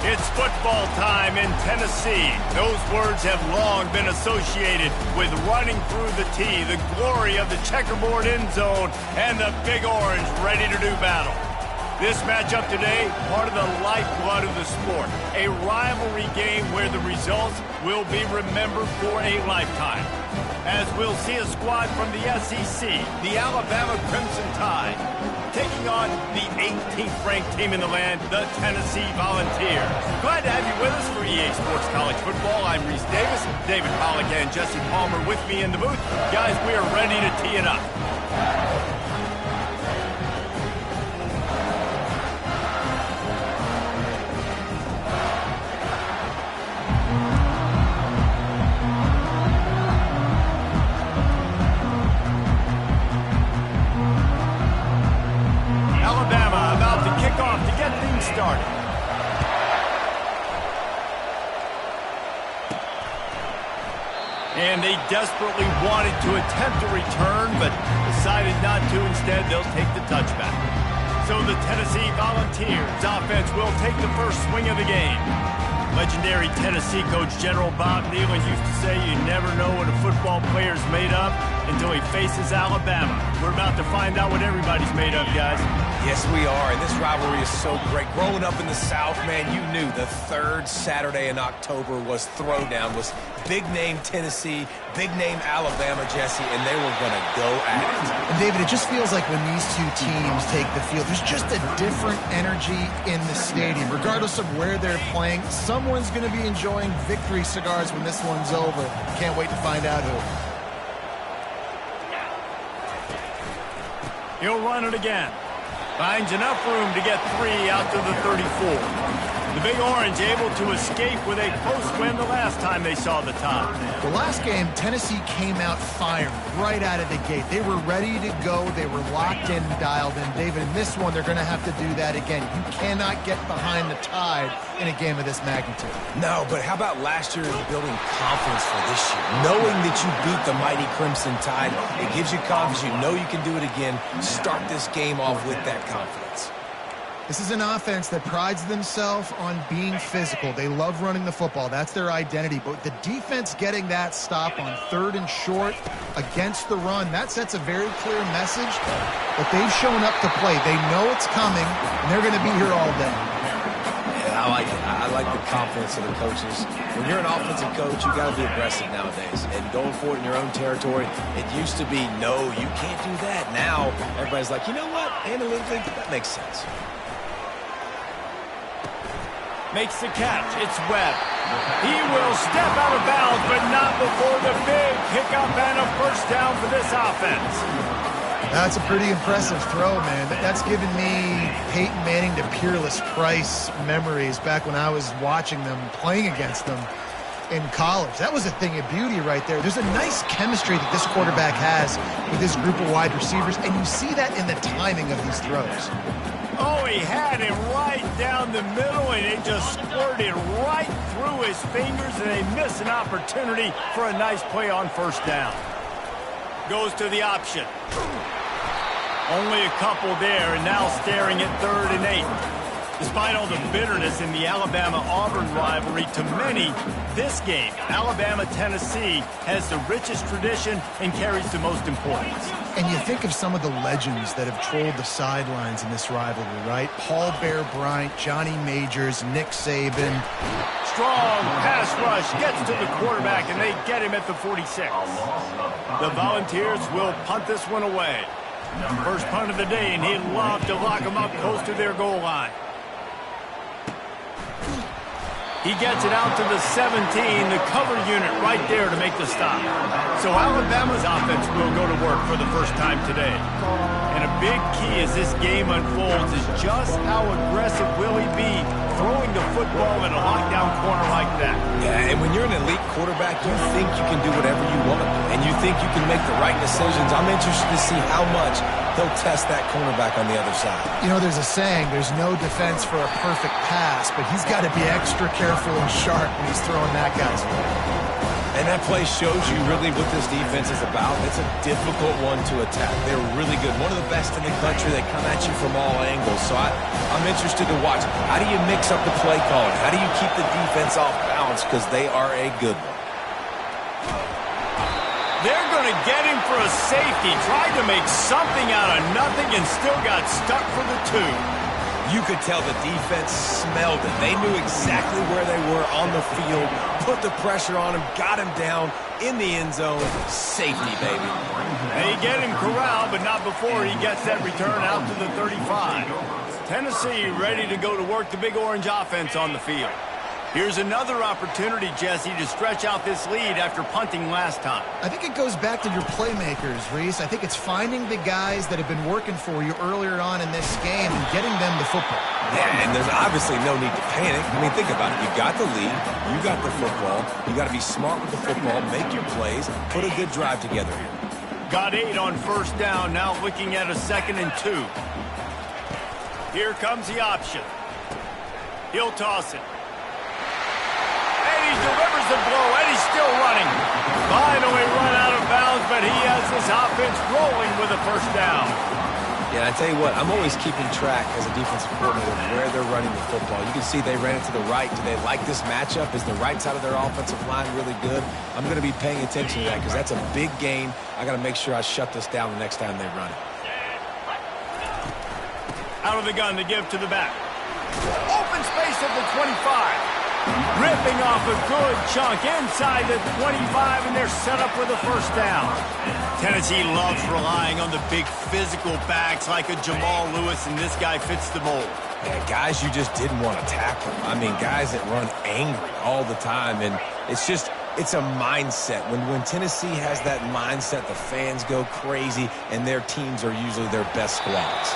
It's football time in Tennessee. Those words have long been associated with running through the tee, the glory of the checkerboard end zone, and the Big Orange ready to do battle. This matchup today, part of the lifeblood of the sport. A rivalry game where the results will be remembered for a lifetime. As we'll see a squad from the SEC, the Alabama Crimson Tide, taking on the 18th ranked team in the land, the Tennessee Volunteers. Glad to have you with us for EA Sports College Football. I'm Reese Davis, David Pollack and Jesse Palmer with me in the booth. Guys, we are ready to tee it up. Started. And they desperately wanted to attempt a return, but decided not to. Instead, they'll take the touchback. So the Tennessee Volunteers offense will take the first swing of the game. Legendary Tennessee coach General Bob Neyland used to say you never know what a football player's made of until he faces Alabama. We're about to find out what everybody's made of, guys. Yes, we are, and this rivalry is so great. Growing up in the South, man, you knew the third Saturday in October was Throwdown, was big-name Tennessee, big-name Alabama, Jesse, and they were going to go at it. And, David, it just feels like when these two teams take the field, there's just a different energy in the stadium. Regardless of where they're playing, someone's going to be enjoying victory cigars when this one's over. Can't wait to find out who. He'll run it again. Finds enough room to get 3 out to the 34. The Big Orange able to escape with a close win the last time they saw the top. The last game, Tennessee came out firing right out of the gate. They were ready to go. They were locked in, dialed in. David, in this one, they're going to have to do that again. You cannot get behind the Tide in a game of this magnitude. No, but how about last year building confidence for this year? Knowing that you beat the mighty Crimson Tide, it gives you confidence. You know you can do it again. Start this game off with that confidence. This is an offense that prides themselves on being physical. They love running the football. That's their identity. But the defense getting that stop on 3rd and short against the run, that sets a very clear message that they've shown up to play. They know it's coming, and they're going to be here all day. Yeah, I like it. I like the confidence of the coaches. When you're an offensive coach, you got to be aggressive nowadays. And going for it in your own territory, it used to be, no, you can't do that. Now, everybody's like, you know what? Analytically, that makes sense. Makes the catch. It's Webb. He will step out of bounds, but not before the big pickup and a first down for this offense. That's a pretty impressive throw, man. That's given me Peyton Manning to Peerless Price memories back when I was watching them, playing against them in college. That was a thing of beauty right there. There's a nice chemistry that this quarterback has with this group of wide receivers, and you see that in the timing of these throws. Oh, he had him right down the middle, and it just squirted right through his fingers, and they miss an opportunity for a nice play on first down. Goes to the option. Only a couple there, and now staring at 3rd and 8. Despite all the bitterness in the Alabama-Auburn rivalry, to many, this game, Alabama-Tennessee, has the richest tradition and carries the most importance. And you think of some of the legends that have trolled the sidelines in this rivalry, right? Paul Bear Bryant, Johnny Majors, Nick Saban. Strong pass rush gets to the quarterback, and they get him at the 46. The Volunteers will punt this one away. First punt of the day, and he'd love to lock them up close to their goal line. He gets it out to the 17, the cover unit right there to make the stop. So Alabama's offense will go to work for the first time today. And a big key as this game unfolds is just how aggressive will he be throwing the football in a lockdown corner like that. Yeah, and when you're an elite quarterback, you think you can do whatever you want, and you think you can make the right decisions. I'm interested to see how much he'll test that cornerback on the other side. You know, there's a saying, there's no defense for a perfect pass, but he's got to be extra careful and sharp when he's throwing that guy's way. And that play shows you really what this defense is about. It's a difficult one to attack. They're really good. One of the best in the country. They come at you from all angles. So I'm interested to watch. How do you mix up the play calling? How do you keep the defense off balance? Because they are a good one. They're going to get him for a safety. Tried to make something out of nothing and still got stuck for the 2. You could tell the defense smelled it. They knew exactly where they were on the field, put the pressure on him, got him down in the end zone. Safety, baby. They get him corralled, but not before he gets that return out to the 35. Tennessee ready to go to work the Big Orange offense on the field. Here's another opportunity, Jesse, to stretch out this lead after punting last time. I think it goes back to your playmakers, Reese. I think it's finding the guys that have been working for you earlier on in this game and getting them the football. Yeah, and there's obviously no need to panic. I mean, think about it. You got the lead. You got the football. You got to be smart with the football, make your plays, put a good drive together here. Got 8 on first down, now looking at a 2nd and 2. Here comes the option. He'll toss it. He delivers the blow, and he's still running. Finally run out of bounds, but he has this offense rolling with a first down. Yeah, I tell you what, I'm always keeping track as a defensive coordinator of where they're running the football. You can see they ran it to the right. Do they like this matchup? Is the right side of their offensive line really good? I'm going to be paying attention to that because that's a big gain. I got to make sure I shut this down the next time they run it. Out of the gun to give to the back. Open space at the 25. Ripping off a good chunk inside the 25, and they're set up with a first down. Tennessee loves relying on the big physical backs like a Jamal Lewis, and this guy fits the mold. Yeah, guys you just didn't want to tackle. I mean, guys that run angry all the time, and it's a mindset. When Tennessee has that mindset, the fans go crazy, and their teams are usually their best squads.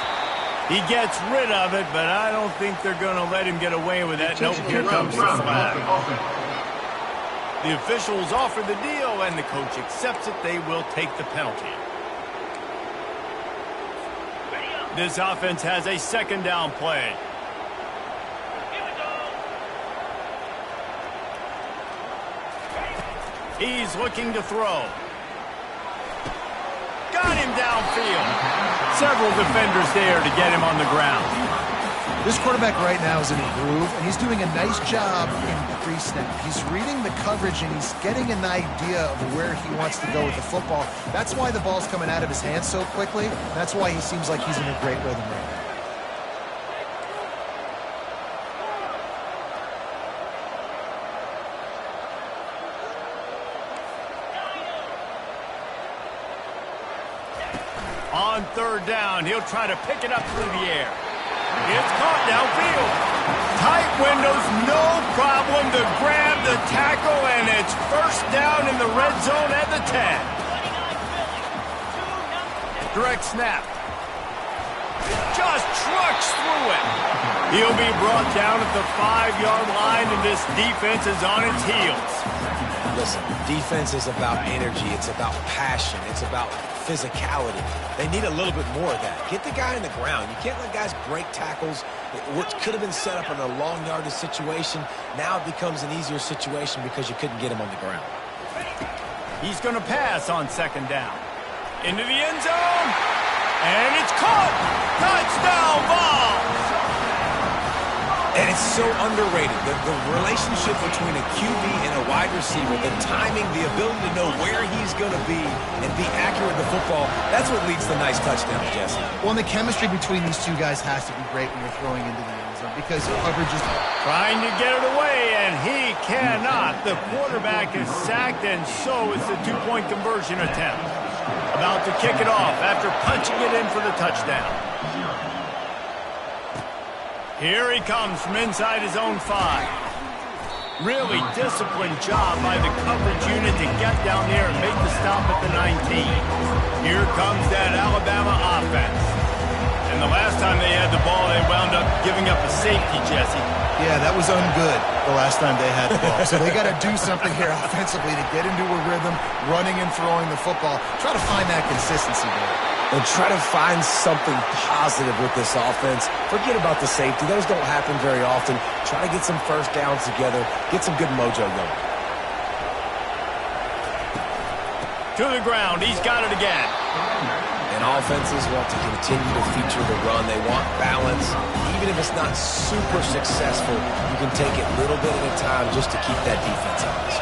He gets rid of it, but I don't think they're going to let him get away with that. Nope, here comes the flag. The officials offer the deal, and the coach accepts it. They will take the penalty. This offense has a 2nd down play. He's looking to throw. Got him downfield. Several defenders there to get him on the ground. This quarterback right now is in a groove, and he's doing a nice job in pre-snap. He's reading the coverage, and he's getting an idea of where he wants to go with the football. That's why the ball's coming out of his hands so quickly. That's why he seems like he's in a great rhythm right now. On 3rd down, he'll try to pick it up through the air. It's caught downfield. Tight windows, no problem to grab the tackle, and it's first down in the red zone at the 10. Direct snap. Just trucks through it. He'll be brought down at the 5-yard line, and this defense is on its heels. Listen, defense is about energy. It's about passion. It's about physicality. They need a little bit more of that. Get the guy in the ground. You can't let guys break tackles. What could have been set up in a long yardage situation, now it becomes an easier situation because you couldn't get him on the ground. He's going to pass on 2nd down. Into the end zone. And it's caught. Touchdown, Vols. And it's so underrated. The relationship between a QB and a wide receiver, the timing, the ability to know where he's going to be and be accurate with the football, that's what leads to nice touchdowns, Jesse. Well, and the chemistry between these two guys has to be great when you're throwing into the end zone because coverage is trying to get it away, and he cannot. The quarterback is sacked, and so is the 2-point conversion attempt. About to kick it off after punching it in for the touchdown. Here he comes from inside his own 5. Really disciplined job by the coverage unit to get down there and make the stop at the 19. Here comes that Alabama offense. And the last time they had the ball, they wound up giving up a safety, Jesse. Yeah, that was ungood the last time they had the ball. So they got to do something here offensively to get into a rhythm, running and throwing the football. Try to find that consistency there. And try to find something positive with this offense. Forget about the safety. Those don't happen very often. Try to get some first downs together. Get some good mojo going. To the ground. He's got it again. And offenses want to continue to feature the run. They want balance. Even if it's not super successful, you can take it little bit at a time just to keep that defense honest.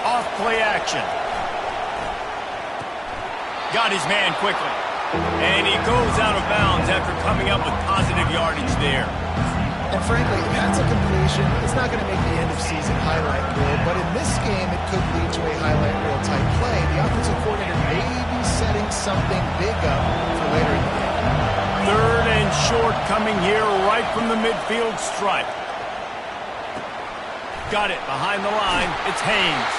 Off play action. Got his man quickly. And he goes out of bounds after coming up with positive yardage there. And frankly, that's a completion. It's not going to make the end-of-season highlight reel, but in this game, it could lead to a highlight reel type play. The offensive coordinator may be setting something big up for later in the game. Third and short coming here right from the midfield stripe. Got it behind the line. It's Haynes.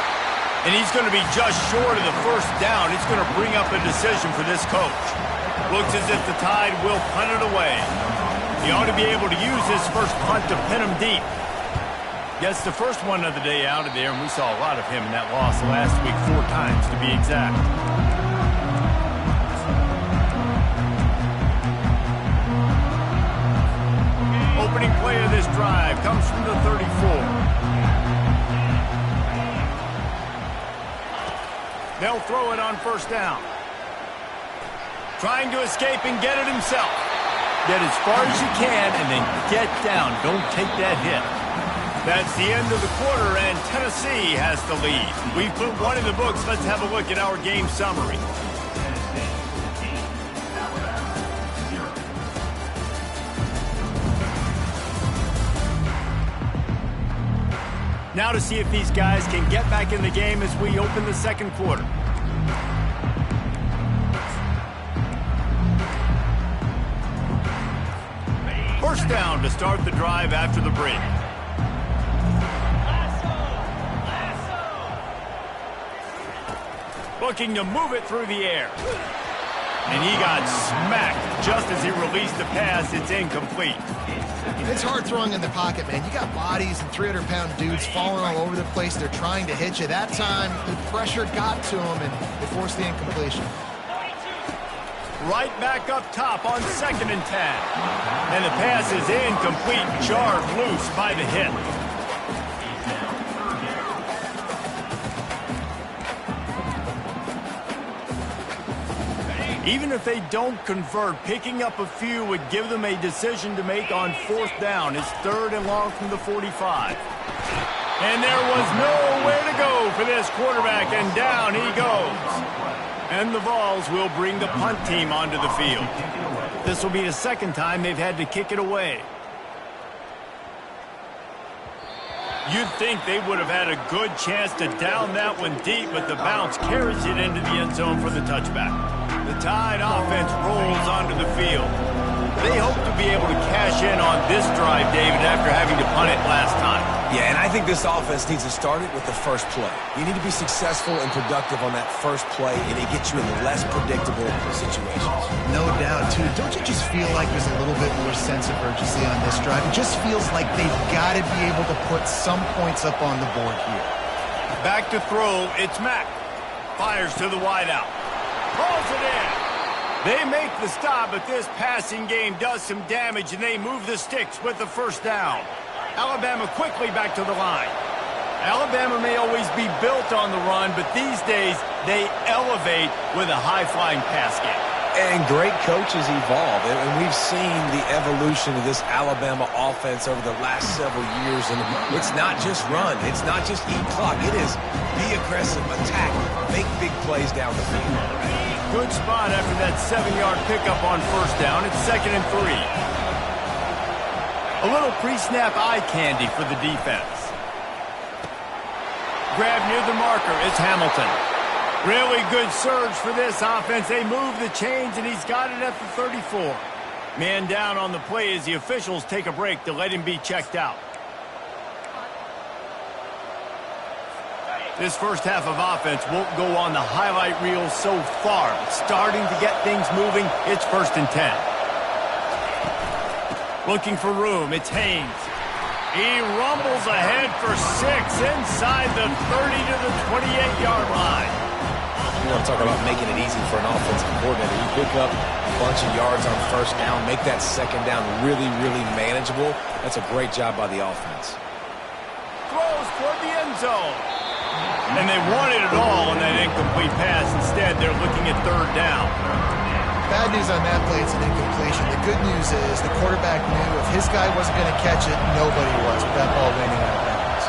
And he's going to be just short of the first down. It's going to bring up a decision for this coach. Looks as if the Tide will punt it away. He ought to be able to use his first punt to pin him deep. Gets the first one of the day out of there, and we saw a lot of him in that loss last week, 4 times to be exact. Opening play of this drive comes from the 34. They'll throw it on first down. Trying to escape and get it himself. Get as far as you can and then get down. Don't take that hit. That's the end of the quarter, and Tennessee has the lead. We've put one in the books. Let's have a look at our game summary. Now to see if these guys can get back in the game as we open the second quarter. First down to start the drive after the break. Looking to move it through the air. And he got smacked just as he released the pass. It's incomplete. It's hard throwing in the pocket, man. You got bodies and 300-pound dudes falling all over the place. They're trying to hit you. That time, the pressure got to him, and they forced the incompletion. Right back up top on 2nd and 10. And the pass is incomplete, jarred loose by the hit. Even if they don't convert, picking up a few would give them a decision to make on 4th down. It's 3rd and long from the 45. And there was nowhere to go for this quarterback, and down he goes. And the Vols will bring the punt team onto the field. This will be the second time they've had to kick it away. You'd think they would have had a good chance to down that one deep, but the bounce carries it into the end zone for the touchback. The Tide offense rolls onto the field. They hope to be able to cash in on this drive, David, after having to punt it last time. Yeah, and I think this offense needs to start it with the first play. You need to be successful and productive on that first play, and it gets you in less predictable situations. No doubt, too. Don't you just feel like there's a little bit more sense of urgency on this drive? It just feels like they've got to be able to put some points up on the board here. Back to throw, it's Mack. Fires to the wideout. Throws it in. They make the stop, but this passing game does some damage, and they move the sticks with the first down. Alabama quickly back to the line. Alabama may always be built on the run, but these days they elevate with a high-flying pass game. And great coaches evolve, and we've seen the evolution of this Alabama offense over the last several years, and it's not just run, it's not just eat clock, it is be aggressive, attack, make big plays down the field. Good spot after that 7-yard pickup on first down. It's 2nd and 3. A little pre-snap eye candy for the defense. Grab near the marker. It's Hamilton. Really good surge for this offense. They move the chains, and he's got it at the 34. Man down on the play as the officials take a break to let him be checked out. This first half of offense won't go on the highlight reel so far. It's starting to get things moving. It's 1st and 10. Looking for room. It's Haynes. He rumbles ahead for 6 inside the 30 to the 28-yard line. You want to talk about making it easy for an offensive coordinator. You pick up a bunch of yards on first down, make that second down really, really manageable. That's a great job by the offense. Throws toward the end zone. And they wanted it all on that incomplete pass. Instead, they're looking at third down. Bad news on that play, it's an incompletion. The good news is the quarterback knew if his guy wasn't going to catch it, nobody was with that ball landing out of bounds.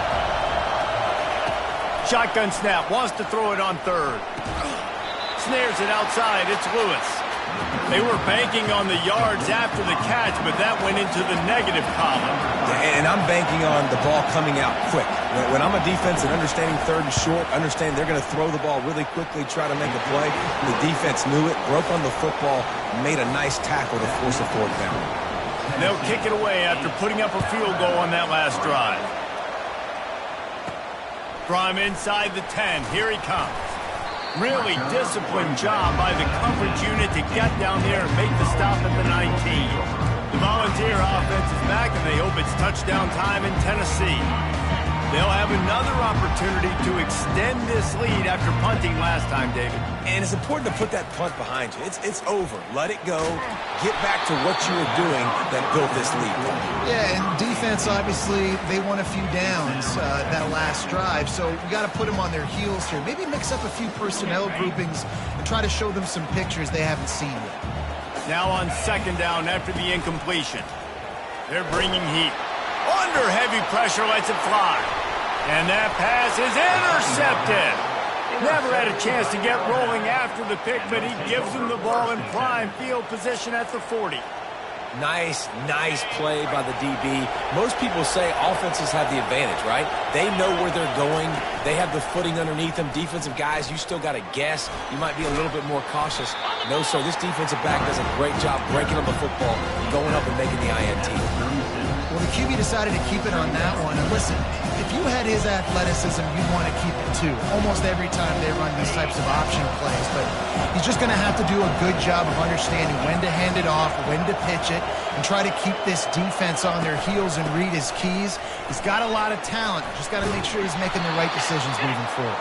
Shotgun snap, wants to throw it on third. Snares it outside, it's Lewis. They were banking on the yards after the catch, but that went into the negative column. And I'm banking on the ball coming out quick. When I'm a defense and understanding third and short, understand they're going to throw the ball really quickly, try to make a play. The defense knew it, broke on the football, made a nice tackle to force a fourth down. They'll kick it away after putting up a field goal on that last drive. From inside the 10, here he comes. Really disciplined job by the coverage unit to get down there and make the stop at the 19. The Volunteer offense is back, and they hope it's touchdown time in Tennessee. They'll have another opportunity to extend this lead after punting last time, David. And it's important to put that punt behind you. It's over. Let it go. Get back to what you were doing that built this lead. Yeah, and defense, obviously, they won a few downs that last drive, so we got to put them on their heels here. Maybe mix up a few personnel groupings and try to show them some pictures they haven't seen yet. Now on second down after the incompletion. They're bringing heat. Under heavy pressure, lets it fly. And that pass is intercepted. Never had a chance to get rolling after the pick, but he gives them the ball in prime field position at the 40. Nice play by the DB. Most people say offenses have the advantage, right? They know where they're going. They have the footing underneath them. Defensive guys, you still got to guess. You might be a little bit more cautious. No, sir, this defensive back does a great job breaking up the football, going up and making the INT. Well, the QB decided to keep it on that one. And listen, if you had his athleticism, you'd want to keep it too. Almost every time they run these types of option plays. But he's just going to have to do a good job of understanding when to hand it off, when to pitch it, and try to keep this defense on their heels and read his keys. He's got a lot of talent. Just got to make sure he's making the right decisions moving forward.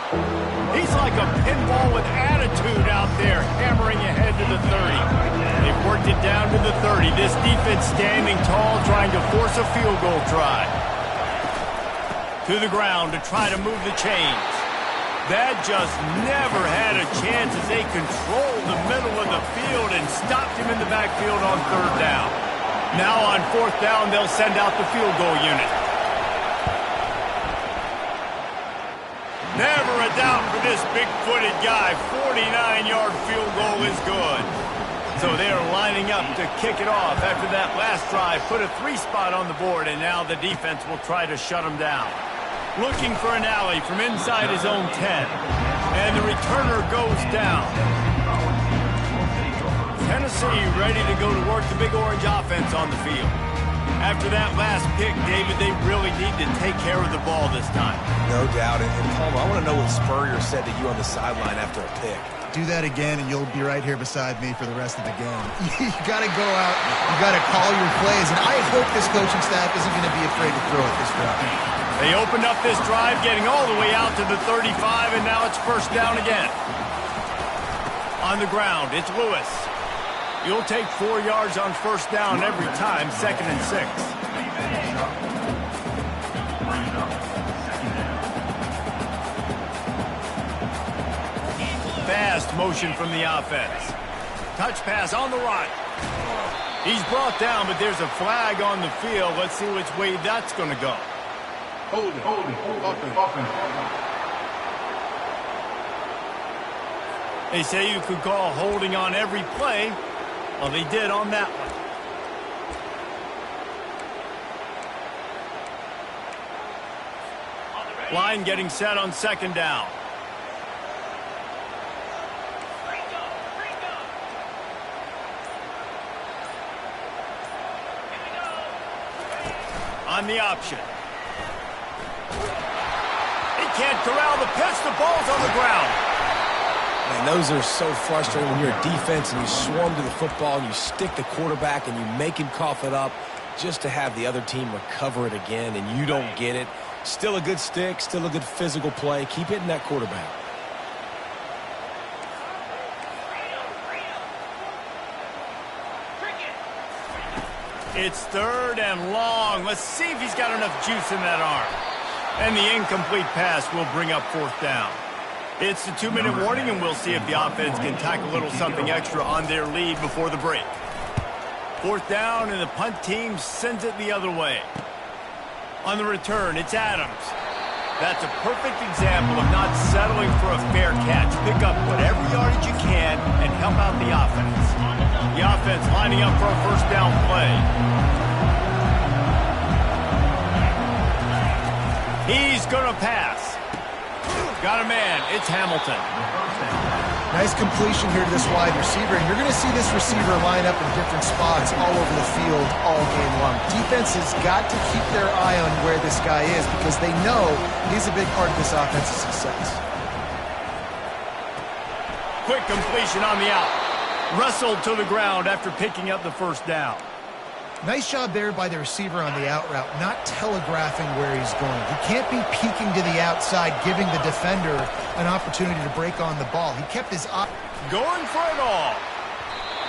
He's like a pinball with attitude out there, hammering ahead to the 30. They've worked it down to the 30. This defense standing tall, trying to force a field goal try. To the ground to try to move the chains. That just never had a chance as they controlled the middle of the field and stopped him in the backfield on third down. Now on fourth down, they'll send out the field goal unit. Never a doubt for this big-footed guy. 49-yard field goal is good. So they are lining up to kick it off after that last drive. Put a 3 spot on the board, and now the defense will try to shut them down. Looking for an alley from inside his own 10. And the returner goes down. Tennessee ready to go to work the Big Orange offense on the field. After that last pick, David, they really need to take care of the ball this time. No doubt. And Palmer, I want to know what Spurrier said to you on the sideline after a pick. Do that again, and you'll be right here beside me for the rest of the game. You got to go out. You got to call your plays. And I hope this coaching staff isn't going to be afraid to throw it this drive. They opened up this drive, getting all the way out to the 35, and now it's first down again. On the ground, it's Lewis. You'll take 4 yards on first down every time, 2nd and 6. Fast motion from the offense. Touch pass on the right. He's brought down, but there's a flag on the field. Let's see which way that's going to go. Hold it. Offense. They say you could call holding on every play. Well, they did on that one. Line getting set on second down. On the option. He can't corral the pitch. The ball's on the ground. And those are so frustrating when you're a defense and you swarm to the football and you stick the quarterback and you make him cough it up just to have the other team recover it again and you don't get it. Still a good stick, still a good physical play. Keep hitting that quarterback. It's third and long. Let's see if he's got enough juice in that arm. And the incomplete pass will bring up 4th down. It's the 2-minute warning, and we'll see if the offense can tack a little something extra on their lead before the break. 4th down, and the punt team sends it the other way. On the return, it's Adams. That's a perfect example of not settling for a fair catch. Pick up whatever yardage you can and help out the offense. The offense lining up for a 1st down play. He's going to pass. Got a man. It's Hamilton. Nice completion here to this wide receiver, and you're going to see this receiver line up in different spots all over the field all game long. Defense has got to keep their eye on where this guy is because they know he's a big part of this offensive success. Quick completion on the out. Wrestled to the ground after picking up the 1st down. Nice job there by the receiver on the out route, not telegraphing where he's going. He can't be peeking to the outside, giving the defender an opportunity to break on the ball. He kept his eye going for it all.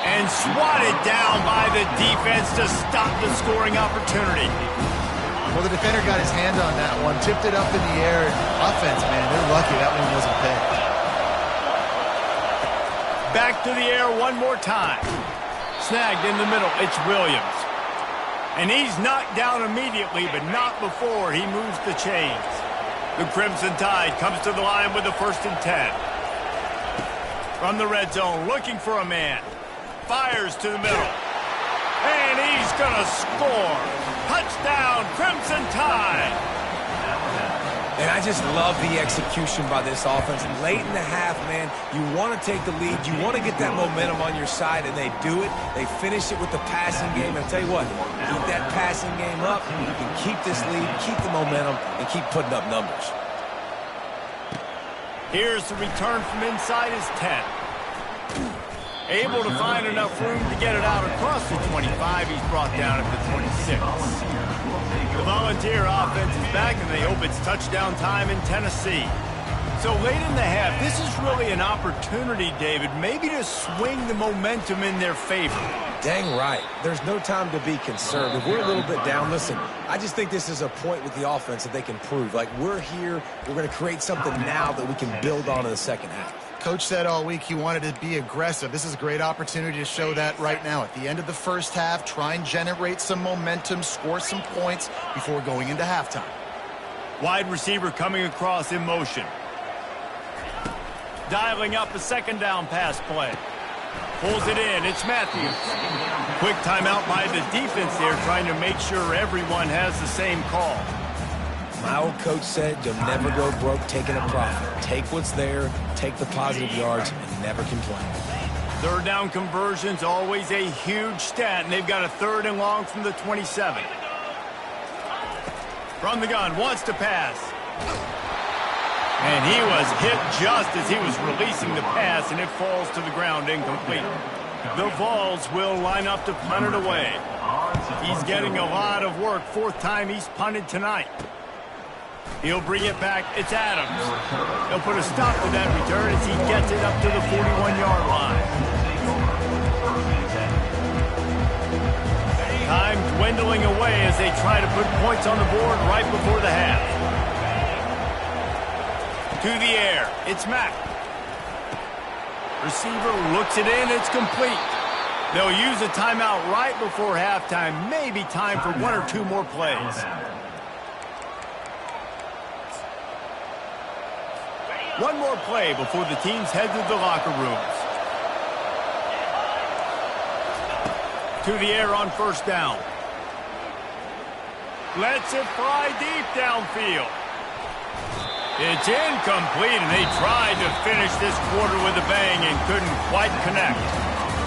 And swatted down by the defense to stop the scoring opportunity. Well, the defender got his hand on that one, tipped it up in the air. Offense, man, they're lucky that one wasn't picked. Back to the air one more time. Snagged in the middle. It's Williams. And he's knocked down immediately, but not before he moves the chains. The Crimson Tide comes to the line with the 1st and 10. From the red zone, looking for a man. Fires to the middle. And he's going to score. Touchdown, Crimson Tide. And I just love the execution by this offense. Late in the half, man, you want to take the lead. You want to get that momentum on your side, and they do it. They finish it with the passing game. And I'll tell you what, keep that passing game up. You can keep this lead, keep the momentum, and keep putting up numbers. Here's the return from inside his 10. Able to find enough room to get it out across the 25. He's brought down at the 26. The Volunteer offense is back, and they hope it's touchdown time in Tennessee. So late in the half, this is really an opportunity, David, maybe to swing the momentum in their favor. Dang right. There's no time to be concerned. If we're a little bit down, listen, I just think this is a point with the offense that they can prove. Like, we're here, we're going to create something now that we can build on in the second half. Coach said all week he wanted to be aggressive. This is a great opportunity to show that right now. At the end of the 1st half, try and generate some momentum, score some points before going into halftime. Wide receiver coming across in motion. Dialing up a 2nd down pass play. Pulls it in. It's Matthews. Quick timeout by the defense there, trying to make sure everyone has the same call. My old coach said you'll never go broke taking a profit. Take what's there, take the positive yards, and never complain. 3rd down conversion's always a huge stat, and they've got a 3rd and long from the 27. From the gun, wants to pass. And he was hit just as he was releasing the pass, and it falls to the ground incomplete. The Vols will line up to punt it away. He's getting a lot of work. 4th time he's punted tonight. He'll bring it back. It's Adams. He'll put a stop to that return as he gets it up to the 41-yard line. Time dwindling away as they try to put points on the board right before the half. To the air. It's Mack. Receiver looks it in. It's complete. They'll use a timeout right before halftime. Maybe time for 1 or 2 more plays. One more play before the teams head to the locker rooms. To the air on 1st down. Lets it fly deep downfield. It's incomplete, and they tried to finish this quarter with a bang and couldn't quite connect.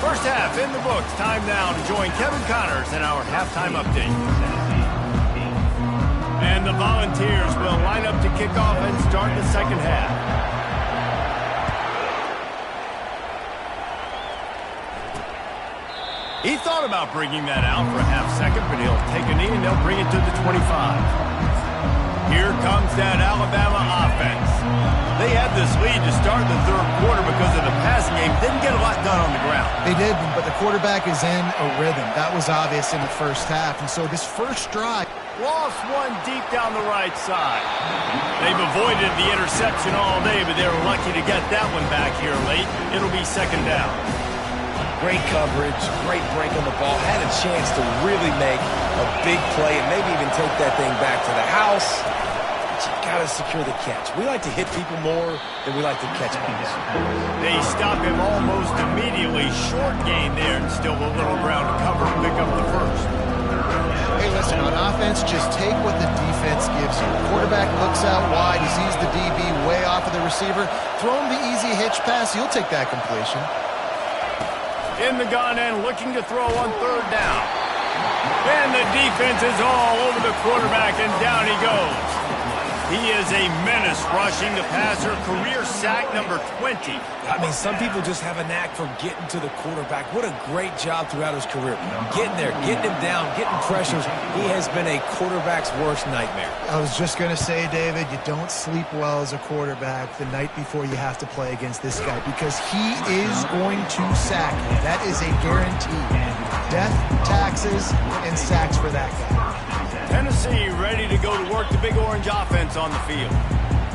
1st half in the books. Time now to join Kevin Connors in our halftime update. And the Volunteers will line up to kick off and start the 2nd half. He thought about bringing that out for a half second, but he'll take a knee and they'll bring it to the 25. Here comes that Alabama offense. They had this lead to start the third quarter because of the passing game. Didn't get a lot done on the ground. They did, but the quarterback is in a rhythm. That was obvious in the first half. And so this first drive. Lost one deep down the right side. They've avoided the interception all day, but they were lucky to get that one back here late. It'll be second down. Great coverage, great break on the ball. Had a chance to really make a big play and maybe even take that thing back to the house. But you got to secure the catch. We like to hit people more than we like to catch balls. They stop him almost immediately. Short gain there and still a little ground to cover and pick up the first. Hey, listen, on offense, just take what the defense gives you. Quarterback looks out wide. He sees the DB way off of the receiver. Throw him the easy hitch pass. You'll take that completion. In the gun and looking to throw on third down. And the defense is all over the quarterback, and down he goes. He is a menace rushing the passer. Career sack number 20. I mean, some people just have a knack for getting to the quarterback. What a great job throughout his career. Getting there, getting him down, getting pressures. He has been a quarterback's worst nightmare. I was just going to say, David, you don't sleep well as a quarterback the night before you have to play against this guy because he is going to sack you. That is a guarantee. Death, taxes, and sacks for that guy. Tennessee ready to go to work the Big Orange offense on the field.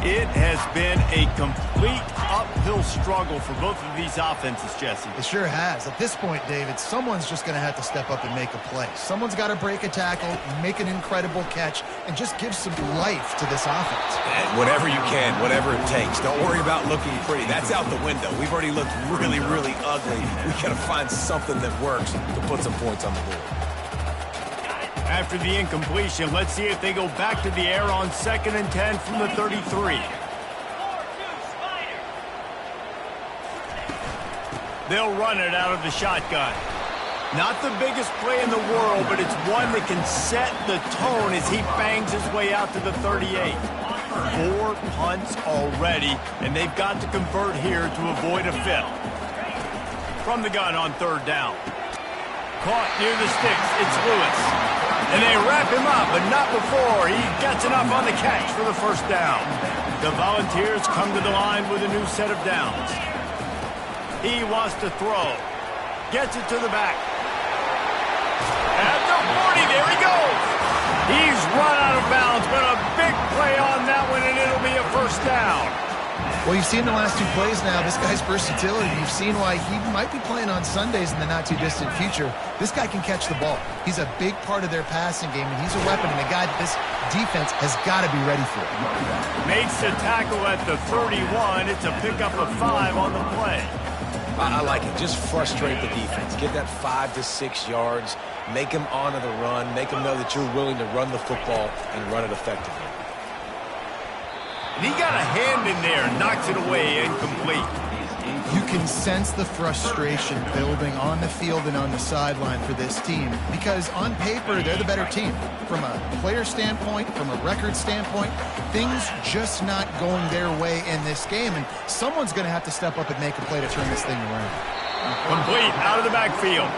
It has been a complete uphill struggle for both of these offenses, Jesse. It sure has. At this point, David, someone's just going to have to step up and make a play. Someone's got to break a tackle, make an incredible catch, and just give some life to this offense. And whatever you can, whatever it takes. Don't worry about looking pretty. That's out the window. We've already looked really, really ugly. We got to find something that works to put some points on the board. After the incompletion, let's see if they go back to the air on 2nd and 10 from the 33. They'll run it out of the shotgun. Not the biggest play in the world, but it's one that can set the tone as he bangs his way out to the 38. 4 punts already, and they've got to convert here to avoid a fifth. From the gun on 3rd down. Caught near the sticks, it's Lewis. And they wrap him up, but not before he gets enough on the catch for the first down. The Volunteers come to the line with a new set of downs. He wants to throw. Gets it to the back. At the 40, there he goes. He's run out of bounds, but a big play on that one, and it'll be a first down. Well, you've seen the last 2 plays now. This guy's versatility. You've seen why he might be playing on Sundays in the not-too-distant future. This guy can catch the ball. He's a big part of their passing game, and he's a weapon, and a guy that this defense has got to be ready for. Makes the tackle at the 31. It's a pickup of 5 on the play. I like it. Just frustrate the defense. Get that 5 to 6 yards. Make them honor the run. Make them know that you're willing to run the football and run it effectively. And he got a hand in there and knocks it away incomplete. You can sense the frustration building on the field and on the sideline for this team because on paper, they're the better team. From a player standpoint, from a record standpoint, things just not going their way in this game, and someone's going to have to step up and make a play to turn this thing around. Complete out of the backfield.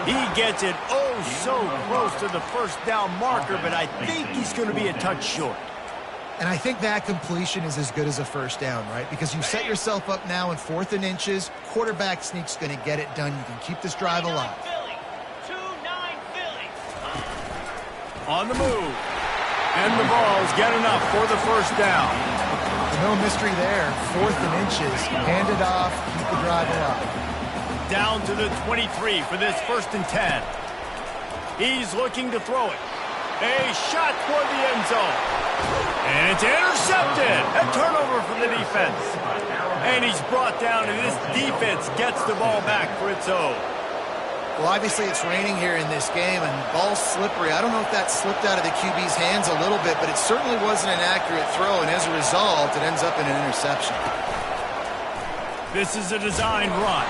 He gets it oh so close to the first down marker, but I think he's going to be a touch short. And I think that completion is as good as a first down, right? Because you set yourself up now in 4th and inches. Quarterback sneak's going to get it done. You can keep this drive alive. On the move. And the Vols get enough for the first down. No mystery there. 4th and inches. Hand it off. Keep the drive alive. Down to the 23 for this 1st and 10. He's looking to throw it. A shot toward the end zone. And it's intercepted. A turnover for the defense. And he's brought down, and this defense gets the ball back for its own. Well, obviously it's raining here in this game, and the ball's slippery. I don't know if that slipped out of the QB's hands a little bit, but it certainly wasn't an accurate throw, and as a result, it ends up in an interception. This is a designed run.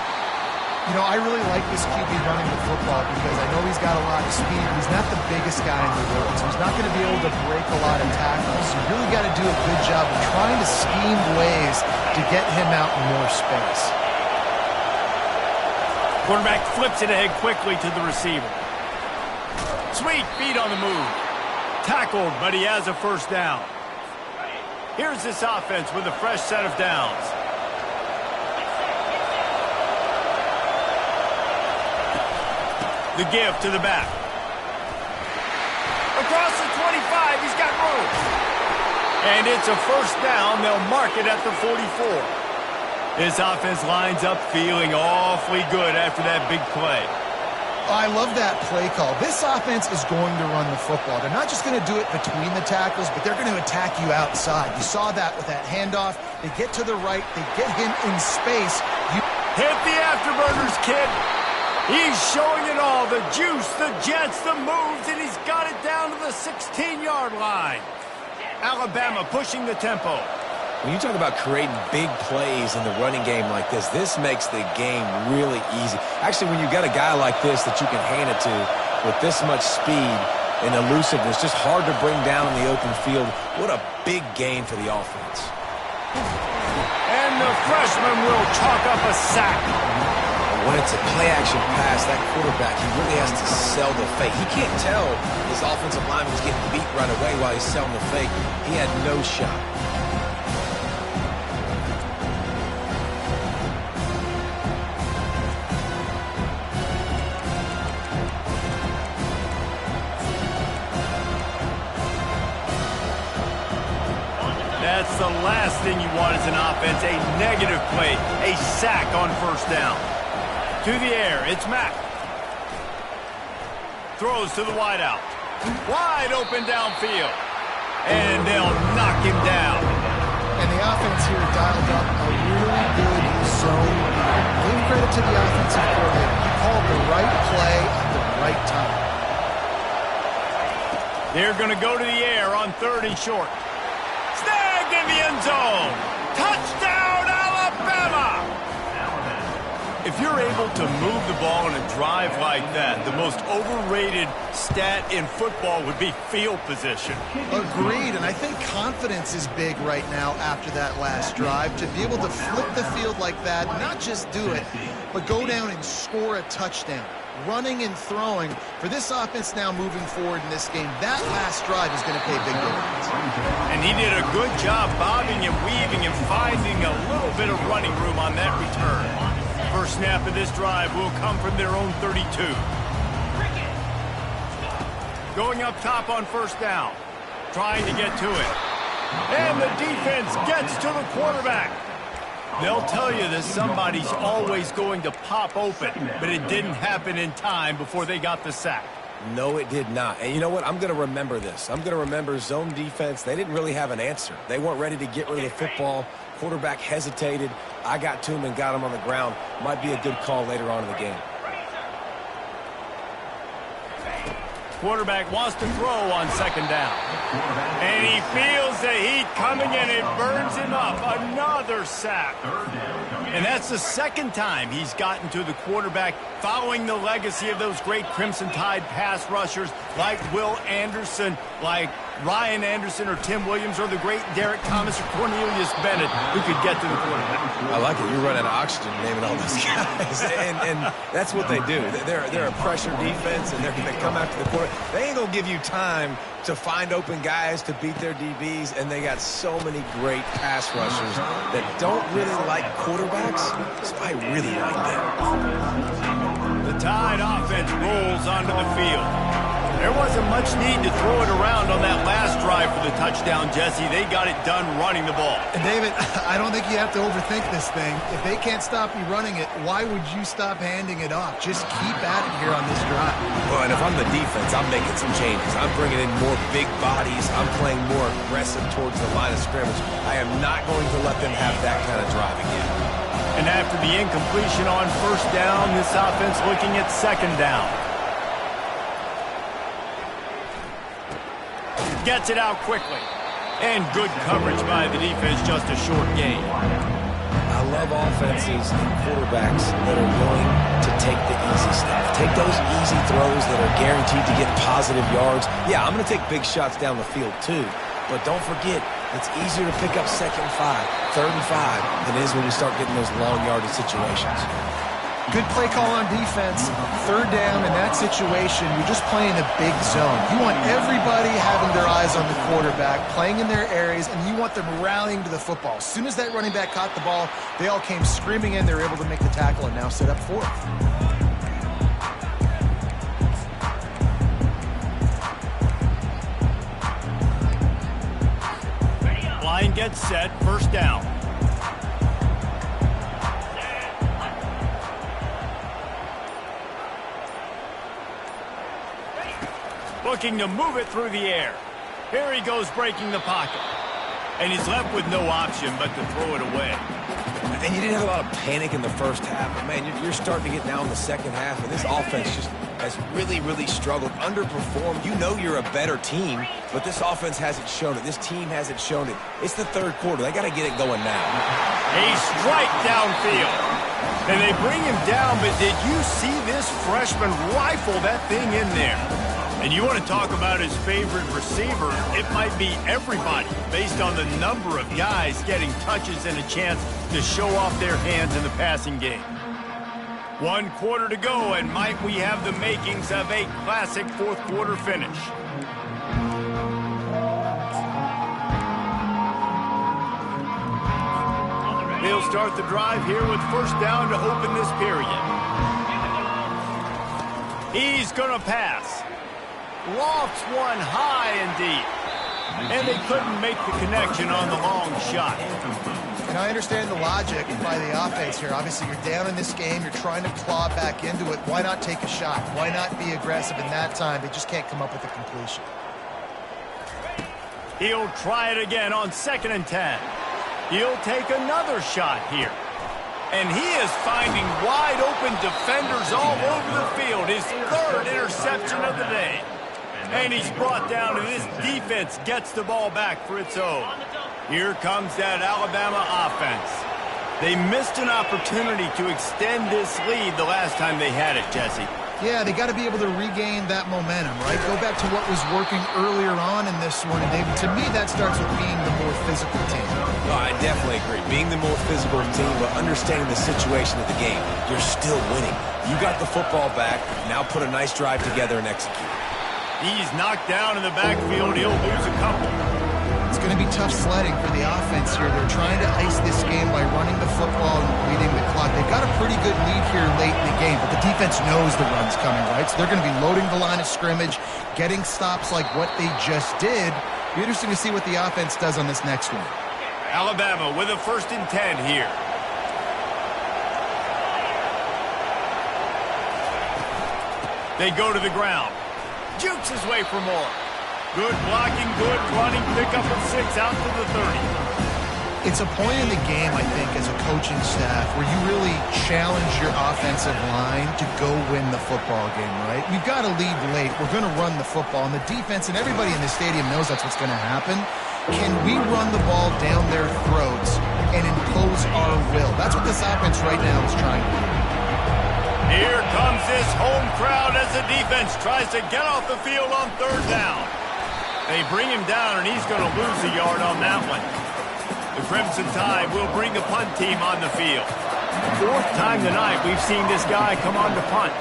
You know, I really like this QB running the football because I know he's got a lot of speed. He's not the biggest guy in the world, so he's not going to be able to break a lot of tackles. You really got to do a good job of trying to scheme ways to get him out in more space. Quarterback flips it ahead quickly to the receiver. Sweet feet on the move. Tackled, but he has a first down. Here's this offense with a fresh set of downs. The give to the back. Across the 25, he's got room. And it's a first down. They'll mark it at the 44. This offense lines up feeling awfully good after that big play. I love that play call. This offense is going to run the football. They're not just going to do it between the tackles, but they're going to attack you outside. You saw that with that handoff. They get to the right. They get him in space. Hit the afterburners, kid. He's showing it all. The juice, the jets, the moves, and he's got it down to the 16-yard line. Alabama pushing the tempo. When you talk about creating big plays in the running game like this makes the game really easy. Actually, when you got a guy like this that you can hand it to with this much speed and elusiveness, just hard to bring down in the open field, what a big gain for the offense. And the freshman will chalk up a sack. When it's a play-action pass, that quarterback, he really has to sell the fake. He can't tell his offensive lineman was getting beat right away while he's selling the fake. He had no shot. That's the last thing you want as an offense, a negative play, a sack on first down. To the air, it's Mack. Throws to the wideout. Wide open downfield. And they'll knock him down. And the offense here dialed up a really good zone. Give credit to the offensive coordinator. He called the right play at the right time. They're going to go to the air on 3rd and short. Snagged in the end zone. Touchdown, Alabama! If you're able to move the ball in a drive like that, the most overrated stat in football would be field position. Agreed, and I think confidence is big right now after that last drive. To be able to flip the field like that, not just do it, but go down and score a touchdown. Running and throwing, for this offense now moving forward in this game, that last drive is going to pay big dividends. And he did a good job bobbing and weaving and finding a little bit of running room on that return. First snap of this drive will come from their own 32. Going up top on first down. Trying to get to it. And the defense gets to the quarterback. They'll tell you that somebody's always going to pop open, but it didn't happen in time before they got the sack. No, it did not. And you know what? I'm going to remember this. I'm going to remember zone defense. They didn't really have an answer. They weren't ready to get rid of the football. Quarterback hesitated. I got to him and got him on the ground. Might be a good call later on in the game. Quarterback wants to throw on 2nd down. And he feels the heat coming in. It burns him up. Another sack. And that's the 2nd time he's gotten to the quarterback, following the legacy of those great Crimson Tide pass rushers like Will Anderson, like Ryan Anderson or Tim Williams, or the great Derek Thomas or Cornelius Bennett, who could get to the quarterback. I like it. You're running out of oxygen naming all these guys. and that's what they do. They're a pressure defense, and they're going to come after the quarterback. They ain't going to give you time to find open guys to beat their DBs, and they got so many great pass rushers that don't really like quarterbacks, so I really like them. The Tide offense rolls onto the field. There wasn't much need to throw it around on that last drive for the touchdown, Jesse. They got it done running the ball. And David, I don't think you have to overthink this thing. If they can't stop you running it, why would you stop handing it off? Just keep at it here on this drive. Well, and if I'm the defense, I'm making some changes. I'm bringing in more big bodies. I'm playing more aggressive towards the line of scrimmage. I am not going to let them have that kind of drive again. And after the incompletion on first down, this offense looking at 2nd down. Gets it out quickly. And good coverage by the defense, just a short gain. I love offenses and quarterbacks that are willing to take the easy stuff. Take those easy throws that are guaranteed to get positive yards. Yeah, I'm going to take big shots down the field too. But don't forget, it's easier to pick up 2nd and 5, 3rd and 5 than it is when we start getting those long yardage situations. Good play call on defense. Third down in that situation, you're just playing a big zone. You want everybody having their eyes on the quarterback, playing in their areas, and you want them rallying to the football. As soon as that running back caught the ball, they all came screaming in. They were able to make the tackle and now set up fourth. Line gets set, first down. Looking to move it through the air. Here he goes breaking the pocket. And he's left with no option but to throw it away. And you didn't have a lot of panic in the first half. But, man, you're starting to get down in the second half, and this offense just has really, really struggled, underperformed. You know you're a better team, but this offense hasn't shown it. This team hasn't shown it. It's the third quarter. They got to get it going now. A strike downfield. And they bring him down, but did you see this freshman rifle that thing in there? And you want to talk about his favorite receiver, it might be everybody based on the number of guys getting touches and a chance to show off their hands in the passing game. 1 quarter to go, and might we have the makings of a classic fourth quarter finish. They'll start the drive here with first down to open this period. He's going to pass. Lofts one high and deep. And they couldn't make the connection on the long shot. And I understand the logic by the offense here. Obviously, you're down in this game. You're trying to claw back into it. Why not take a shot? Why not be aggressive in that time? They just can't come up with a completion. He'll try it again on 2nd and 10. He'll take another shot here. And he is finding wide open defenders all over the field. His 3rd interception of the day. And he's brought down, and this defense gets the ball back for its own. Here comes that Alabama offense. They missed an opportunity to extend this lead the last time they had it, Jesse. Yeah, they got to be able to regain that momentum, right? Go back to what was working earlier on in this one. And to me, that starts with being the more physical team. No, I definitely agree. Being the more physical team, but understanding the situation of the game. You're still winning. You got the football back. Now put a nice drive together and execute. He's knocked down in the backfield. He'll lose a couple. It's going to be tough sledding for the offense here. They're trying to ice this game by running the football and leading the clock. They've got a pretty good lead here late in the game, but the defense knows the run's coming, right? So they're going to be loading the line of scrimmage, getting stops like what they just did. Be interesting to see what the offense does on this next one. Alabama with a 1st and 10 here. They go to the ground. Jukes his way for more. Good blocking, good running, pick up at 6 out to the 30. It's a point in the game, I think, as a coaching staff where you really challenge your offensive line to go win the football game, right? We've got to lead late. We're going to run the football, and the defense and everybody in the stadium knows that's what's going to happen. Can we run the ball down their throats and impose our will? That's what this offense right now is trying to do. Here comes this home crowd as the defense tries to get off the field on 3rd down. They bring him down, and he's going to lose a yard on that one. The Crimson Tide will bring the punt team on the field. 4th time tonight we've seen this guy come on to punt.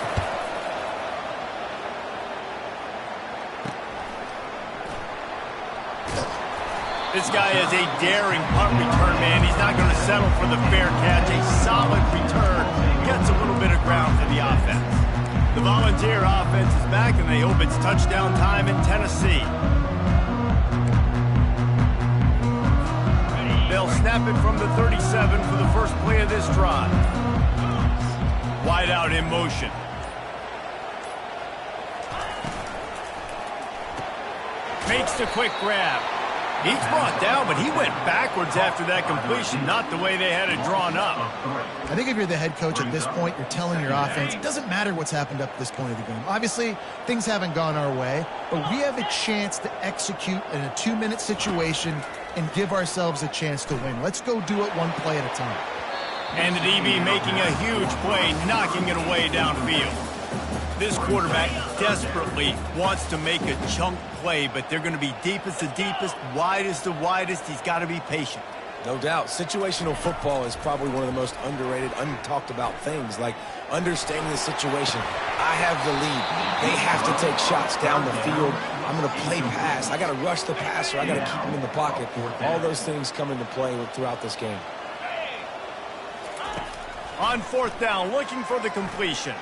This guy is a daring punt return man. He's not going to settle for the fair catch. A solid return gets a little bit of ground for the offense. The Volunteer offense is back, and they hope it's touchdown time in Tennessee. They'll snap it from the 37 for the first play of this drive. Wide out in motion. Makes the quick grab. He's brought down, but he went backwards after that completion, not the way they had it drawn up. I think if you're the head coach at this point, you're telling your offense, it doesn't matter what's happened up to this point of the game. Obviously, things haven't gone our way, but we have a chance to execute in a 2-minute situation and give ourselves a chance to win. Let's go do it one play at a time. And the DB making a huge play, knocking it away downfield. This quarterback desperately wants to make a chunk play, but they're going to be deepest the deepest, widest the widest. He's got to be patient. No doubt. Situational football is probably one of the most underrated, untalked about things, like understanding the situation. I have the lead. They have to take shots down the field. I'm going to play pass. I got to rush the passer. I got to keep him in the pocket. All those things come into play throughout this game. On fourth down, looking for the completion.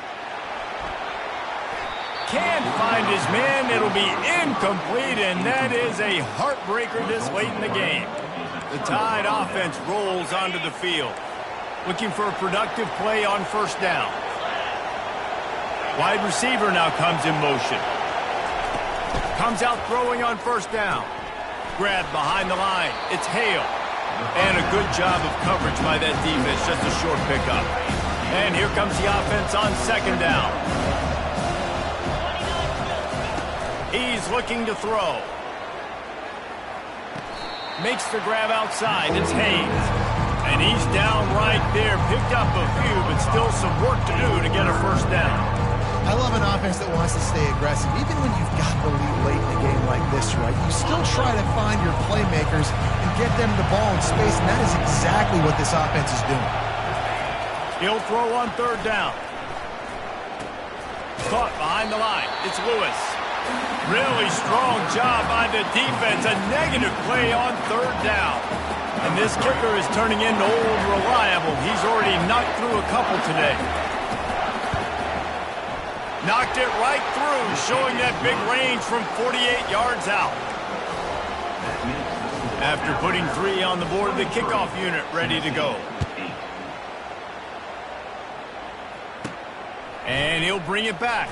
Can't find his man. It'll be incomplete, and that is a heartbreaker this late in the game. The Tide offense rolls onto the field, looking for a productive play on first down. Wide receiver now comes in motion. Comes out throwing on first down. Grab behind the line. It's Hale. And a good job of coverage by that defense, just a short pickup. And here comes the offense on second down. He's looking to throw. Makes the grab outside. It's Haynes. And he's down right there. Picked up a few, but still some work to do to get a first down. I love an offense that wants to stay aggressive. Even when you've got the lead late in a game like this, right, you still try to find your playmakers and get them the ball in space, and that is exactly what this offense is doing. He'll throw on third down. Caught behind the line. It's Lewis. Really strong job by the defense. A negative play on third down. And this kicker is turning into old reliable. He's already knocked through a couple today. Knocked it right through, showing that big range from 48 yards out. After putting 3 on the board, the kickoff unit ready to go. And he'll bring it back.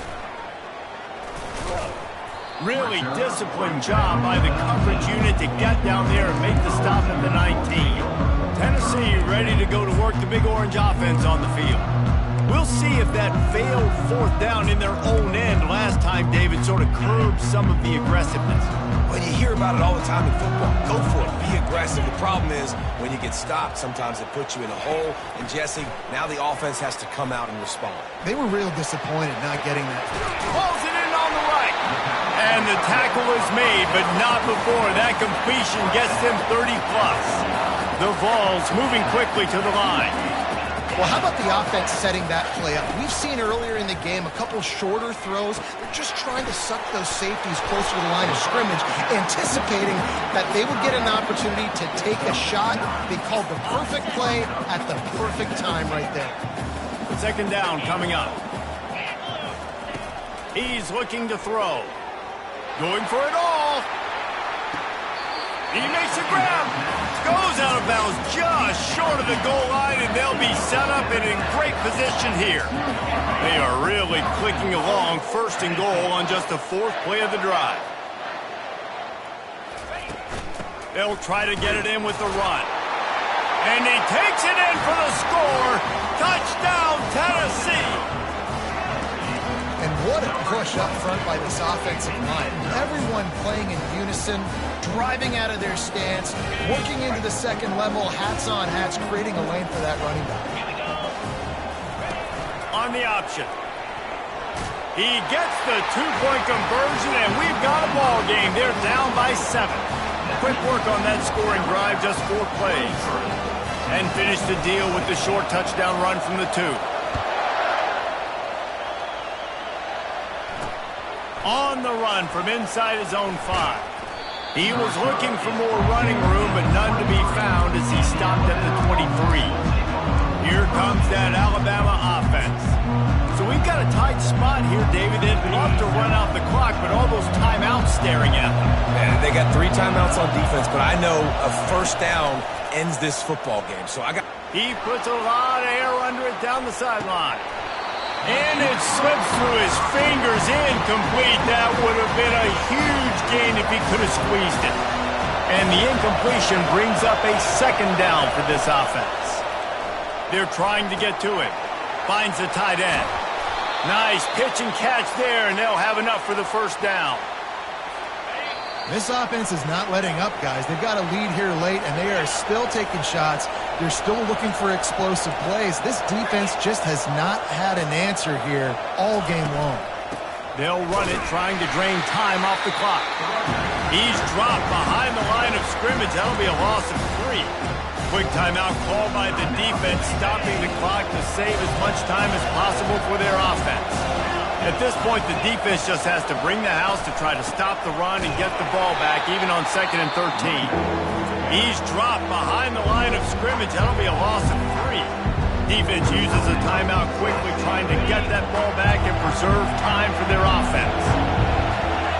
Really disciplined job by the coverage unit to get down there and make the stop at the 19. Tennessee ready to go to work the Big Orange offense on the field. We'll see if that failed fourth down in their own end last time, David, sort of curbed some of the aggressiveness. Well, you hear about it all the time in football. Go for it. Be aggressive. The problem is when you get stopped, sometimes it puts you in a hole. And, Jesse, now the offense has to come out and respond. They were real disappointed not getting that. Pulls it in on the right. And the tackle is made, but not before that completion gets them 30-plus. The Vols moving quickly to the line. Well, how about the offense setting that play up? We've seen earlier in the game a couple shorter throws. They're just trying to suck those safeties closer to the line of scrimmage, anticipating that they would get an opportunity to take a shot. They called the perfect play at the perfect time right there. Second down coming up. He's looking to throw. Going for it all. He makes a grab. Goes out of bounds just short of the goal line, and they'll be set up and in great position here. They are really clicking along, first and goal on just the 4th play of the drive. They'll try to get it in with the run. And he takes it in for the score. Touchdown, Tennessee. And what a push up front by this offensive line. Everyone playing in unison, driving out of their stance, working into the second level, hats on hats, creating a lane for that running back. On the option. He gets the 2-point conversion, and we've got a ball game. They're down by 7. Quick work on that scoring drive, just 4 plays. And finish the deal with the short touchdown run from the 2. On the run from inside his own 5. He was looking for more running room, but none to be found as he stopped at the 23. Here comes that Alabama offense. So we've got a tight spot here, David. They'd love to run out the clock, but all those timeouts staring at them. Man, they got 3 timeouts on defense, but I know a first down ends this football game. So He puts a lot of air under it down the sideline. And it slips through his fingers, incomplete. That would have been a huge gain if he could have squeezed it. And the incompletion brings up a second down for this offense. They're trying to get to it. Finds the tight end. Nice pitch and catch there, and they'll have enough for the first down. This offense is not letting up, guys. They've got a lead here late, and they are still taking shots. They're still looking for explosive plays. This defense just has not had an answer here all game long. They'll run it, trying to drain time off the clock. He's dropped behind the line of scrimmage. That'll be a loss of 3. Quick timeout called by the defense, stopping the clock to save as much time as possible for their offense. At this point, the defense just has to bring the house to try to stop the run and get the ball back, even on 2nd and 13. He's dropped behind the line of scrimmage. That'll be a loss of 3. Defense uses a timeout quickly, trying to get that ball back and preserve time for their offense.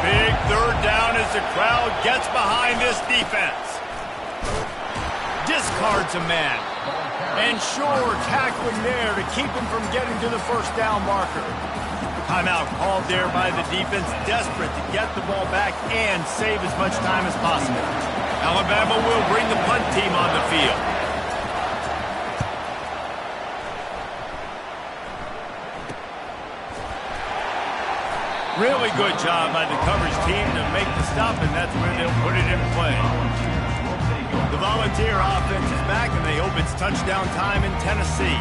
Big 3rd down as the crowd gets behind this defense. Discards a man. And Shore tackling there to keep him from getting to the 1st down marker. Timeout called there by the defense, desperate to get the ball back and save as much time as possible. Alabama will bring the punt team on the field. Really good job by the coverage team to make the stop, and that's where they'll put it in play. The Volunteer offense is back, and they hope it's touchdown time in Tennessee.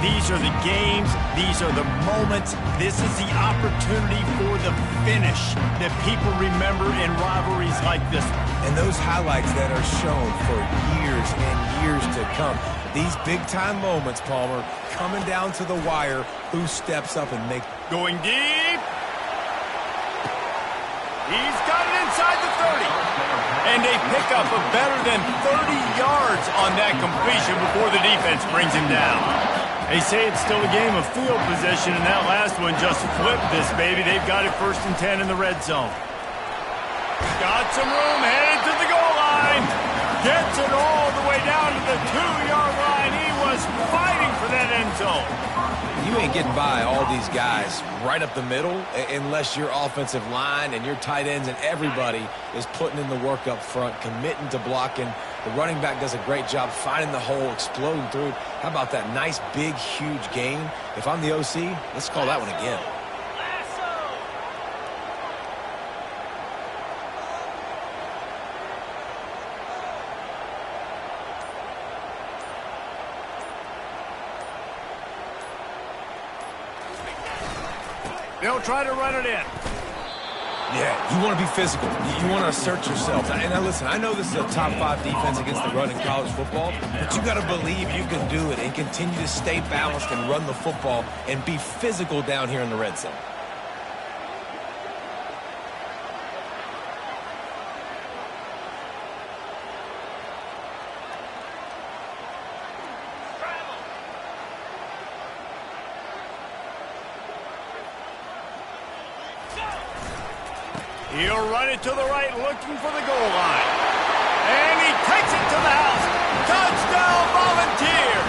These are the games. These are the moments. This is the opportunity for the finish that people remember in rivalries like this one. And those highlights that are shown for years and years to come. These big-time moments, Palmer, coming down to the wire. Who steps up and makes... Going deep. He's got it inside the 30. And they pick up a better than 30 yards on that completion before the defense brings him down. They say it's still a game of field position, and that last one just flipped this baby. They've got it 1st and 10 in the red zone. Got some room, headed to the goal line. Gets it all the way down to the 2-yard line. He was fighting for that end zone. You ain't getting by all these guys right up the middle unless your offensive line and your tight ends and everybody is putting in the work up front, committing to blocking. The running back does a great job finding the hole, exploding through. How about that nice, big, huge gain? If I'm the OC, let's call that one again. They'll try to run it in. Yeah, you want to be physical. You want to assert yourself. And now listen, I know this is a top 5 defense against the run in college football, but you got to believe you can do it and continue to stay balanced and run the football and be physical down here in the red zone. He'll run it to the right, looking for the goal line. And he takes it to the house. Touchdown, Volunteers!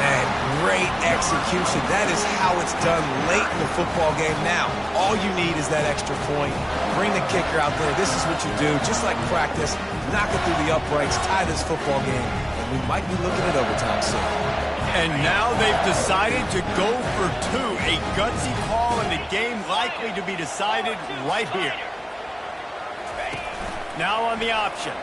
Man, great execution. That is how it's done late in the football game now. All you need is that extra point. Bring the kicker out there. This is what you do. Just like practice, knock it through the uprights, tie this football game, and we might be looking at overtime soon. And now they've decided to go for 2. A gutsy call, and the game likely to be decided right here. Now on the option.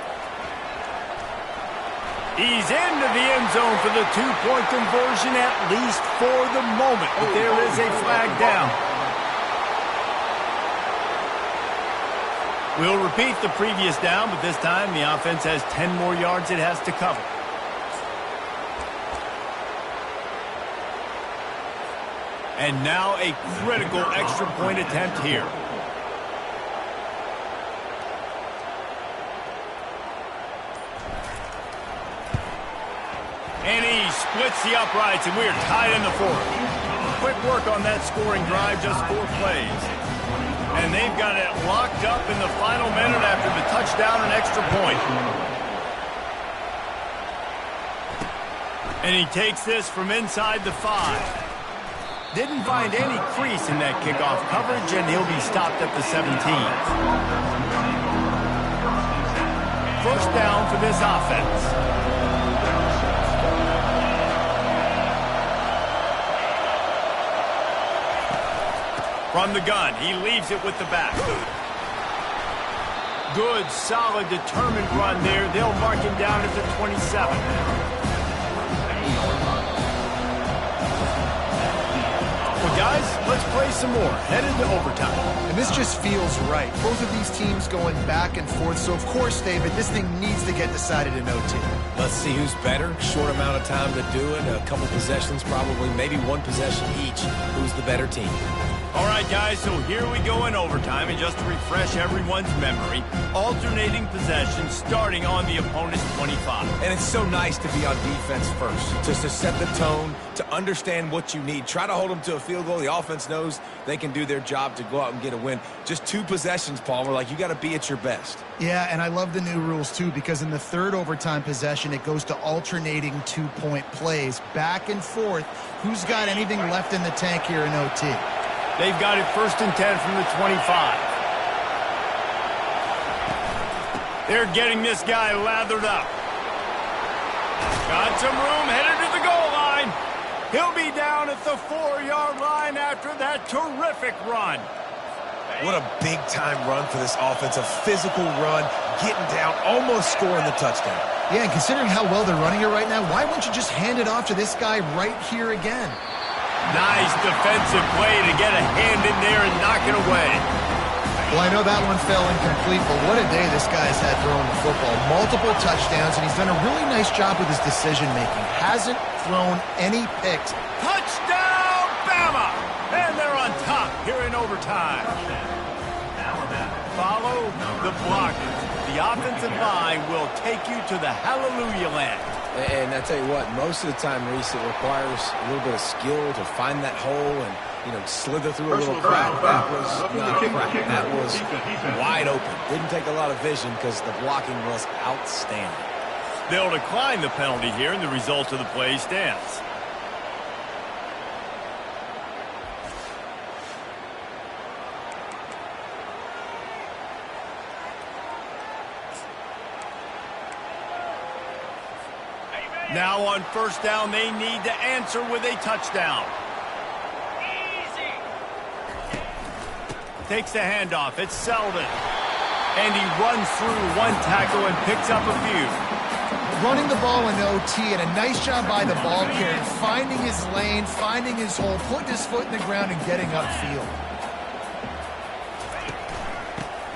He's into the end zone for the 2-point conversion, at least for the moment. But there is a flag down. We'll repeat the previous down, but this time the offense has 10 more yards it has to cover. And now a critical extra point attempt here. And he splits the uprights, and we're tied in the 4th. Quick work on that scoring drive, just 4 plays. And they've got it locked up in the final minute after the touchdown and extra point. And he takes this from inside the 5. Didn't find any crease in that kickoff coverage, and he'll be stopped at the 17. 1st down for this offense. From the gun, he leaves it with the back. Good, solid, determined run there. They'll mark him down at the 27. guys, let's play some more. Headed to overtime. And this just feels right. Both of these teams going back and forth. So, of course, David, this thing needs to get decided in OT. Let's see who's better. Short amount of time to do it. A couple possessions, probably maybe one possession each. Who's the better team? All right, guys, so here we go in overtime. And just to refresh everyone's memory, alternating possessions starting on the opponent's 25. And it's so nice to be on defense first, just to set the tone, to understand what you need. Try to hold them to a field goal. The offense knows they can do their job to go out and get a win. Just 2 possessions, Palmer. Like, you got to be at your best. Yeah, and I love the new rules, too, because in the third overtime possession, it goes to alternating 2-point plays, back and forth. Who's got anything left in the tank here in OT? They've got it 1st and 10 from the 25. They're getting this guy lathered up. Got some room, headed to the goal line. He'll be down at the 4-yard line after that terrific run. What a big-time run for this offense. A physical run, getting down, almost scoring the touchdown. Yeah, and considering how well they're running it right now, why wouldn't you just hand it off to this guy right here again? Nice defensive play to get a hand in there and knock it away. Well, I know that one fell incomplete, but what a day this guy's had throwing the football. Multiple touchdowns, and he's done a really nice job with his decision-making. Hasn't thrown any picks. Touchdown, Bama! And they're on top here in overtime. Follow the blockers. The offensive line will take you to the hallelujah land. And I tell you what, most of the time, Reese, it requires a little bit of skill to find that hole and, you know, slither through a little crack. That was not a crack. That was wide open. Didn't take a lot of vision because the blocking was outstanding. They'll decline the penalty here, and the result of the play stands. Now on 1st down, they need to answer with a touchdown. Easy. Takes the handoff. It's Selden. And he runs through one tackle and picks up a few. Running the ball in OT, and a nice job by the ball carrier, finding his lane, finding his hole, putting his foot in the ground and getting upfield.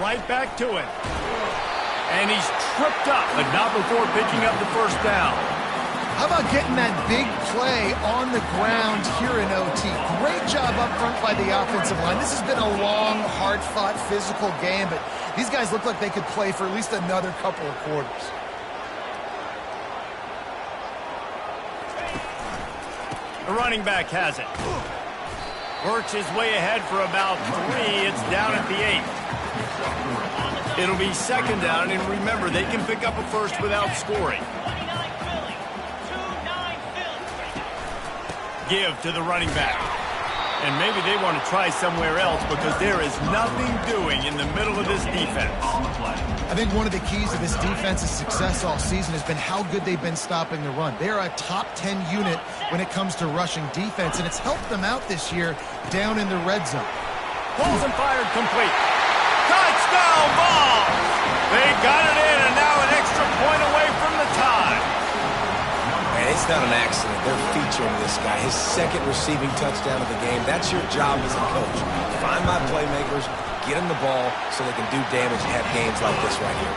Right back to it. And he's tripped up, but not before picking up the 1st down. How about getting that big play on the ground here in OT? Great job up front by the offensive line. This has been a long, hard-fought, physical game, but these guys look like they could play for at least another couple of quarters. The running back has it. Works his way ahead for about 3. It's down at the 8. It'll be 2nd down, and remember, they can pick up a 1st without scoring. Give to the running back. And maybe they want to try somewhere else because there is nothing doing in the middle of this defense. I think one of the keys to this defense's success all season has been how good they've been stopping the run. They are a top 10 unit when it comes to rushing defense, and it's helped them out this year down in the red zone. Pulls and fired complete. Touchdown ball! They got it in, and now an extra point away from the tie. Man, it's not an accident. They're featuring this guy. His 2nd receiving touchdown of the game. That's your job as a coach. Find my playmakers, get them the ball so they can do damage and have games like this right here.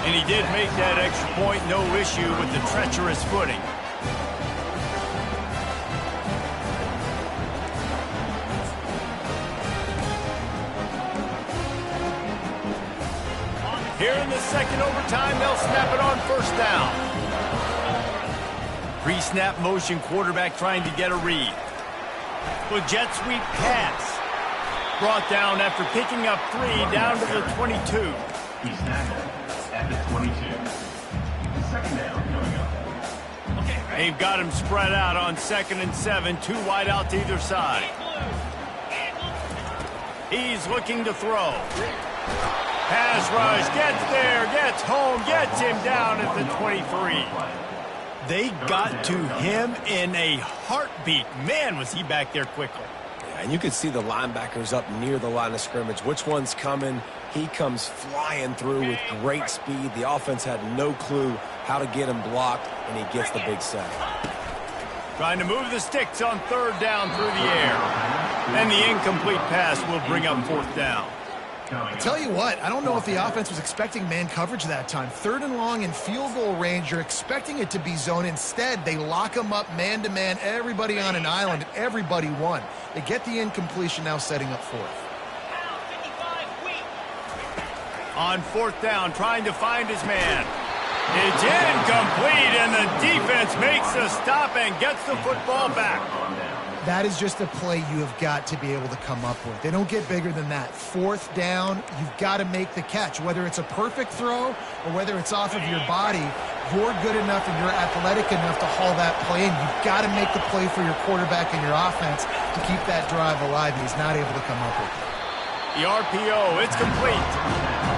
And he did make that extra point, no issue with the treacherous footing. Here in the 2nd overtime, they'll snap it on 1st down. Pre-snap motion quarterback trying to get a read. Well, jet sweep pass. Brought down after picking up 3 down to the 22. He's tackled at the 22. 2nd down coming up. They've got him spread out on 2nd and 7, 2 wide out to either side. He's looking to throw. Pass rush, gets there, gets home, gets him down at the 23. They got to him in a heartbeat. Man, was he back there quickly. Yeah, and you could see the linebackers up near the line of scrimmage. Which one's coming? He comes flying through with great speed. The offense had no clue how to get him blocked, and he gets the big sack. Trying to move the sticks on 3rd down through the air. And the incomplete pass will bring up fourth down. I tell you what, I don't know if the offense was expecting man coverage that time. 3rd and long in field goal range, you're expecting it to be zone. Instead, they lock them up man-to-man, everybody on an island, and everybody won. They get the incompletion, now setting up fourth. On fourth down, trying to find his man. It's incomplete, and the defense makes the stop and gets the football back. That is just a play you have got to be able to come up with. They don't get bigger than that. 4th down, you've got to make the catch. Whether it's a perfect throw or whether it's off of your body, you're good enough and you're athletic enough to haul that play in. You've got to make the play for your quarterback and your offense to keep that drive alive. He's not able to come up with it. The RPO, it's complete.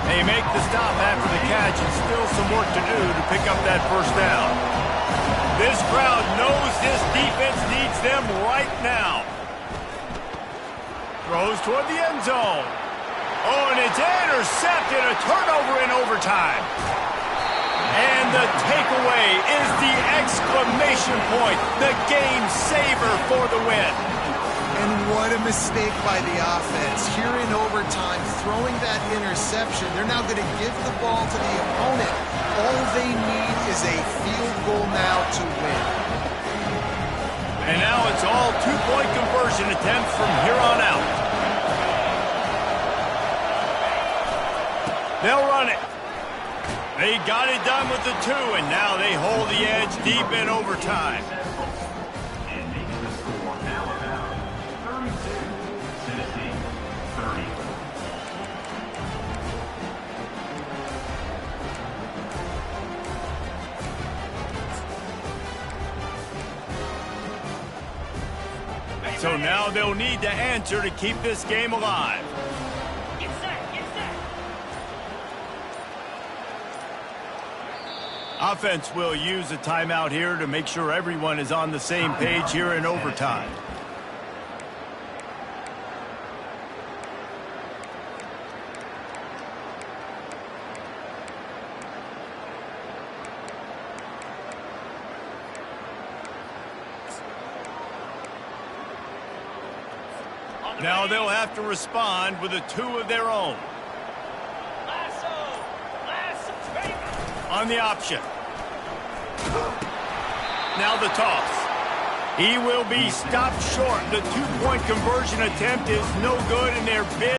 They make the stop after the catch, and still some work to do to pick up that first down. This crowd knows this defense needs them right now. Throws toward the end zone. Oh, and it's intercepted. A turnover in overtime. And the takeaway is the exclamation point. The game saver for the win. And what a mistake by the offense. Here in overtime, throwing that interception, they're now going to give the ball to the opponent. All they need is a field goal now to win. And now it's all two-point conversion attempts from here on out. They'll run it. They got it done with the 2, and now they hold the edge deep in overtime. And making the score now about 32, Tennessee 30. So now they'll need to answer to keep this game alive. Get set, get set. Offense will use a timeout here to make sure everyone is on the same page here in overtime. Now they'll have to respond with a 2 of their own. On the option. Now the toss. He will be stopped short. The 2-point conversion attempt is no good, and they're bid.